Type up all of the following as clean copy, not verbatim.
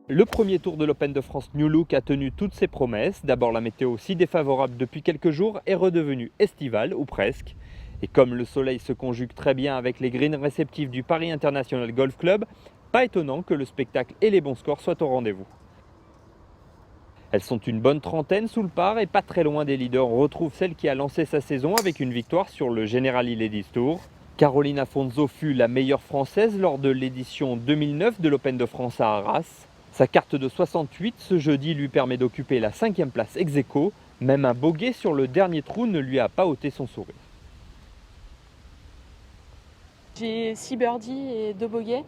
Le premier tour de l'Open de France New Look a tenu toutes ses promesses. D'abord, la météo si défavorable depuis quelques jours est redevenue estivale, ou presque. Et comme le soleil se conjugue très bien avec les greens réceptifs du Paris International Golf Club, pas étonnant que le spectacle et les bons scores soient au rendez-vous. Elles sont une bonne trentaine sous le par et pas très loin des leaders. On retrouve celle qui a lancé sa saison avec une victoire sur le Generali Ladies Tour. Caroline Afonso fut la meilleure française lors de l'édition 2009 de l'Open de France à Arras. Sa carte de 68 ce jeudi lui permet d'occuper la 5e place ex aequo. Même un bogey sur le dernier trou ne lui a pas ôté son sourire. J'ai 6 birdies et 2 bogeys.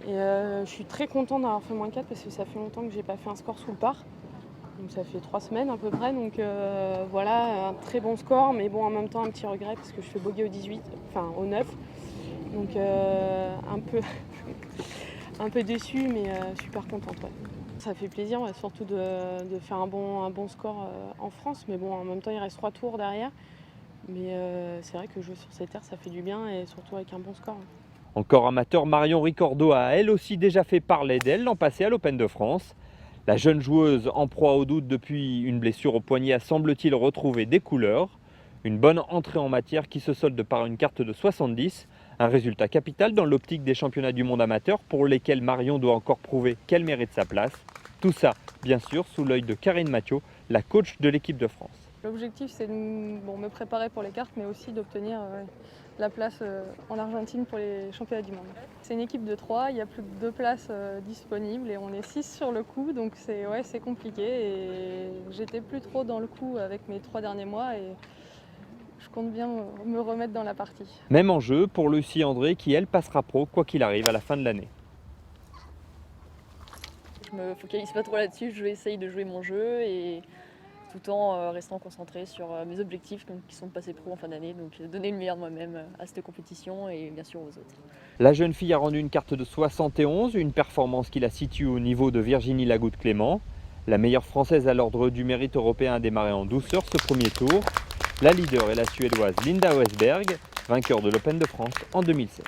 Et je suis très contente d'avoir fait -4 parce que ça fait longtemps que j'ai pas fait un score sous le par. Donc ça fait 3 semaines à peu près. Donc voilà, un très bon score, mais bon, en même temps un petit regret parce que je fais bogey au 18, enfin au 9. Donc un peu déçue, mais super contente. Ouais. Ça fait plaisir, ouais, surtout de faire un bon score en France. Mais bon, en même temps, il reste 3 tours derrière. Mais c'est vrai que jouer sur ces terres, ça fait du bien et surtout avec un bon score. Encore amateur, Marion Ricordo a elle aussi déjà fait parler d'elle l'an passé à l'Open de France. La jeune joueuse, en proie au doute depuis une blessure au poignet, a semble-t-il retrouvé des couleurs. Une bonne entrée en matière qui se solde par une carte de 70. Un résultat capital dans l'optique des championnats du monde amateur pour lesquels Marion doit encore prouver qu'elle mérite sa place. Tout ça, bien sûr, sous l'œil de Karine Mathieu, la coach de l'équipe de France. L'objectif, c'est de me préparer pour les cartes, mais aussi d'obtenir la place en Argentine pour les championnats du monde. C'est une équipe de 3, il y a plus que 2 places disponibles et on est 6 sur le coup, donc c'est compliqué. Et j'étais plus trop dans le coup avec mes 3 derniers mois et je compte bien me remettre dans la partie. Même enjeu pour Lucie André qui, elle, passera pro quoi qu'il arrive à la fin de l'année. Je me focalise pas trop là-dessus, je vais essayer de jouer mon jeu et tout en restant concentrée sur mes objectifs qui sont de passer pro en fin d'année, donc donner le meilleur de moi-même à cette compétition et bien sûr aux autres. La jeune fille a rendu une carte de 71, une performance qui la situe au niveau de Virginie Lagoutte-Clément. La meilleure française à l'ordre du mérite européen a démarré en douceur ce premier tour. La leader est la suédoise Linda Westberg, vainqueur de l'Open de France en 2007.